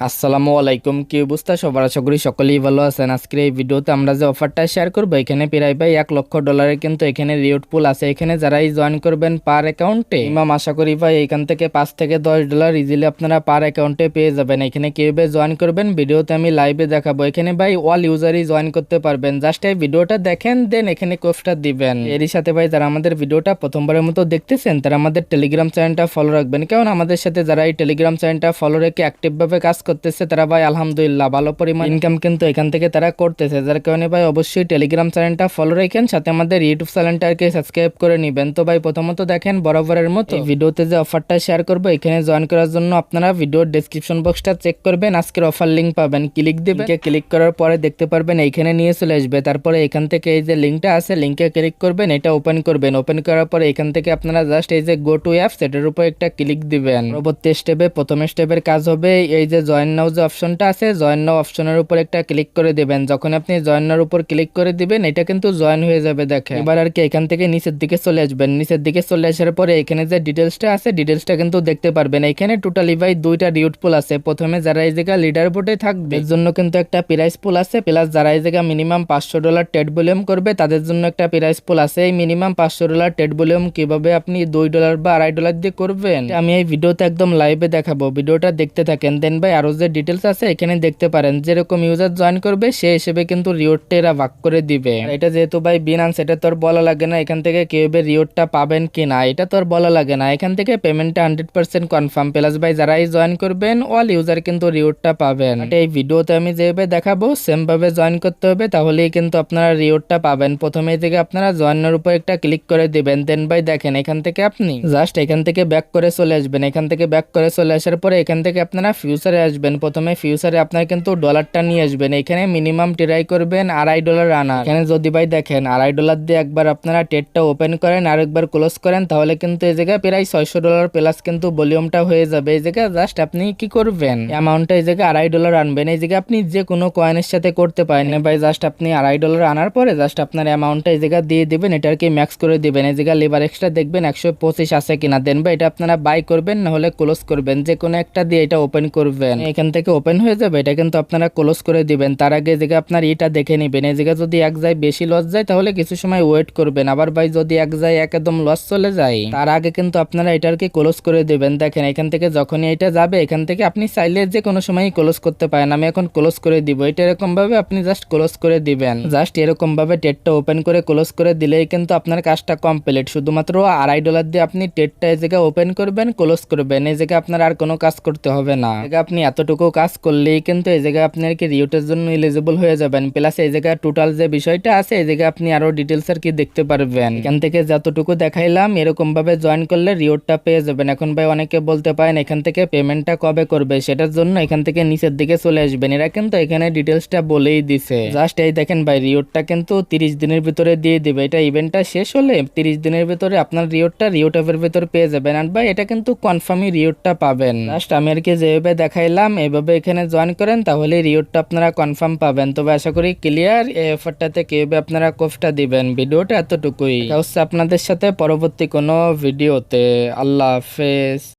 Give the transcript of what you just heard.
আসসালামু আলাইকুম, কি অবস্থা সবার? আশা করি সকলেই ভালো আছেন। আজকের এই ভিডিওতে আমরা যে অফারটা শেয়ার করবো, এখানে প্রায় ভাই $1,00,000 কিন্তু এখানে রিওয়ার্ড পুল আছে। এখানে যারাই জয়েন করবেন পার অ্যাকাউন্টে মিনিমাম আশা করি ভাই এখান থেকে $5 থেকে $10 ইজিলি আপনারা পার অ্যাকাউন্টে পেয়ে যাবেন। এখানে কিভাবে জয়েন করবেন ভিডিওতে আমি লাইভে দেখাবো। এখানে ভাই অল ইউজারই জয়েন করতে পারবেন। জাস্ট এই ভিডিওটা দেখেন, দেন এখানে কোডটা দিবেন। এরই সাথে ভাই যারা আমাদের ভিডিওটা প্রথমবারের মতো দেখতেছেন তারা আমাদের টেলিগ্রাম চ্যানেলটা ফলো রাখবেন, কারণ আমাদের সাথে যারা এই টেলিগ্রাম চ্যানেলটা ফলো রেখে অ্যাক্টিভ ভাবে কাজ করতেছে তারা ভাই আলহামদুলিল্লাহ ভালো পরিমাণ ইনকাম কিন্তু এখান থেকে তারা করতেছে। যার কারণে ভাই অবশ্যই টেলিগ্রাম চ্যানেলটা ফলো রাখেন, সাথে আমাদের ইউটিউব চ্যানেলটাকে সাবস্ক্রাইব করে নেবেন। তো ভাই প্রথমত দেখেন বরাবরের মতো ভিডিওতে যে অফারটা শেয়ার করবো, এখানে জয়েন করার জন্য আপনারা ভিডিওর ডেসক্রিপশন বক্সটা চেক করবেন, আজকের অফার লিঙ্ক পাবেন, ক্লিক দিবেন। ক্লিক করার পরে দেখতে পারবেন এইখানে নিয়ে চলে আসবে। তারপরে এখান থেকে এই যে লিঙ্কটা আছে লিঙ্কে ক্লিক করবেন, এটা ওপেন করবেন। ওপেন করার পরে এখান থেকে আপনারা জাস্ট এই যে গো টু অ্যাপস এটার উপর একটা ক্লিক দিবেন। পরবর্তী স্টেপে প্রথম স্টেপের কাজ হবে এই যে জয়েন নাও যে অপশনটা আছে, জয়েন নাও অপশনের উপর একটা ক্লিক করে দিবেন। যখন আপনি জয়েন নাওর উপর ক্লিক করে দিবেন এটা কিন্তু জয়েন হয়ে যাবে। দেখেন এবার আর কি এখান থেকে নিচের দিকে চলে আসবেন। নিচের দিকে চলে আসার পরে এখানে যে ডিটেলসটা আছে ডিটেলসটা কিন্তু দেখতে পারবেন। এখানে টোটালি ভাই দুইটা রিওয়ার্ড পুল আছে। প্রথমে যারা এই জায়গা লিডার বোর্ডে থাকবে এর জন্য কিন্তু একটা প্রাইস পুল আছে, প্লাস যারা এই জায়গা মিনিমাম $500 ট্রেড ভলিউম করবে তাদের জন্য একটা প্রাইস পুল আছে। এই মিনিমাম $500 ট্রেড ভলিউম কিভাবে আপনি $2 বা $2.5 দিয়ে করবেন আমি এই ভিডিওতে একদম লাইভে দেখাবো। ভিডিওটা দেখতে থাকেন। দেন ভাই আরো যে ডিটেলস আছে এখানে দেখতে পারেন, যেরকম ইউজার জয়েন করবে সেই হিসেবে কিন্তু রিওয়ার্ডটা এরা ভাগ করে দিবে। এটা যেহেতু ভাই বিনান্স, এটা তো আর বলা লাগে না এখান থেকে কিভাবে রিওয়ার্ডটা পাবেন কিনা, এটা তো আর বলা লাগে না। এখান থেকে পেমেন্টটা 100% কনফার্ম। প্লাস ভাই যারাই জয়েন করবেন অল ইউজার কিন্তু রিওয়ার্ডটা পাবেন। এই ভিডিওতে আমি যেভাবে দেখাবো সেম ভাবে জয়েন করতে হবে, তাহলেই কিন্তু আপনারা রিওয়ার্ডটা পাবেন। প্রথমে থেকে আপনারা জয়েনের উপর একটা ক্লিক করে দিবেন। দেন ভাই দেখেন এখান থেকে আপনি জাস্ট এখান থেকে ব্যাক করে চলে আসবেন। এখান থেকে ব্যাক করে চলে আসার পরে এখান থেকে আপনারা ফিউচারে আসবেন। প্রথমে ফিউচারে আপনার কিন্তু ডলারটা নিয়ে আসবেন। এখানে মিনিমাম ট্রাই করবেন $2.5 আনার। এখানে যদি ভাই দেখেন $2.5 দিয়ে একবার আপনারা ট্রেডটা ওপেন করেন আর একবার ক্লোজ করেন, তাহলে কিন্তু এই জায়গায় প্রায় $600 প্লাস কিন্তু ভলিউমটা হয়ে যাবে। এই জায়গায় জাস্ট আপনি কি করবেন, অ্যামাউন্টটা এই জায়গায় $2.5 আনবেন। এই জায়গায় আপনি যে কোনো কয়েনের সাথে করতে পারেন ভাই। জাস্ট আপনি $2.5 আনার পরে জাস্ট আপনার অ্যামাউন্টটা এই জায়গায় দিয়ে দিবেন, এটা আর কি ম্যাক্স করে দিবেন। এই জায়গায় লেবার এক্সট্রা দেখবেন 125 আছে কিনা, দেন ভাই এটা আপনারা বাই করবেন না হলে ক্লোজ করবেন, যে কোনো একটা দিয়ে এটা ওপেন করবেন। এখান থেকে ওপেন হয়ে যাবে, এটা কিন্তু আপনারা ক্লোজ করে দিবেন। তার আগে এই জায়গায় আপনার এটা দেখে নেবেন। এই জায়গায় যদি এক যায় বেশি লস যায় তাহলে কিছু সময় ওয়েট করবেন। আবার ভাই যদি এক যায় একদম লস চলে যায় তার আগে কিন্তু আপনারা এটাকে ক্লোজ করে দিবেন। দেখেন এখান থেকে যখনই এটা যাবে এখান থেকে আপনি চাইলে যে কোনো সময় ক্লোজ করতে পারেন। আমি এখন ক্লোজ করে দিব। এটা এরকম ভাবে আপনি জাস্ট ক্লোজ করে দিবেন। জাস্ট এরকম ভাবে ট্রেডটা ওপেন করে ক্লোজ করে দিলেই কিন্তু আপনার কাজটা কমপ্লিট। শুধুমাত্র $2.5 দিয়ে আপনি ট্রেডটা এই জায়গায় ওপেন করবেন, ক্লোজ করবেন। এই জায়গায় আপনার আর কোনো কাজ করতে হবে না। আপনি এতটুকু কাজ করলেই কিন্তু এই জায়গায় আপনার কি রিওটের জন্য এলিজিবল হয়ে যাবেন। প্লাস এই জায়গায় টোটাল যে বিষয়টা আছে এই জায়গায় আপনি আরো ডিটেলস আর কি দেখতে পারবেন। এখান থেকে যতটুকু দেখাইলাম এরকম ভাবে জয়েন করলে রিওটটা পেয়ে যাবেন। এখন ভাই অনেকে বলতে পারেন এখান থেকে পেমেন্টটা কবে করবে, সেটার জন্য এখান থেকে নিচের দিকে চলে আসবেন। এরা কিন্তু এখানে ডিটেলসটা বলেই দিছে। জাস্ট এই দেখেন ভাই রিওটটা কিন্তু 30 দিনের ভিতরে দিয়ে দিবে। এটা ইভেন্টটা শেষ হলে 30 দিনের ভিতরে আপনার রিওটটা রিওট অ্যাপের ভিতরে পেয়ে যাবেন। আর ভাই এটা কিন্তু কনফার্মই রিওটটা পাবেন। জাস্ট আমি আর কি যেভাবে দেখাইলাম এভাবে এখানে জয়েন করেন তাহলে রিওটটা আপনারা কনফার্ম পাবেন। তবে আশা করি ক্লিয়ার। এই অফারটাতে কিভাবে আপনারা কোফটা দিবেন ভিডিওটা এতটুকুই। হচ্ছে আপনাদের সাথে পরবর্তী কোনো ভিডিওতে। আল্লাহ হাফেজ।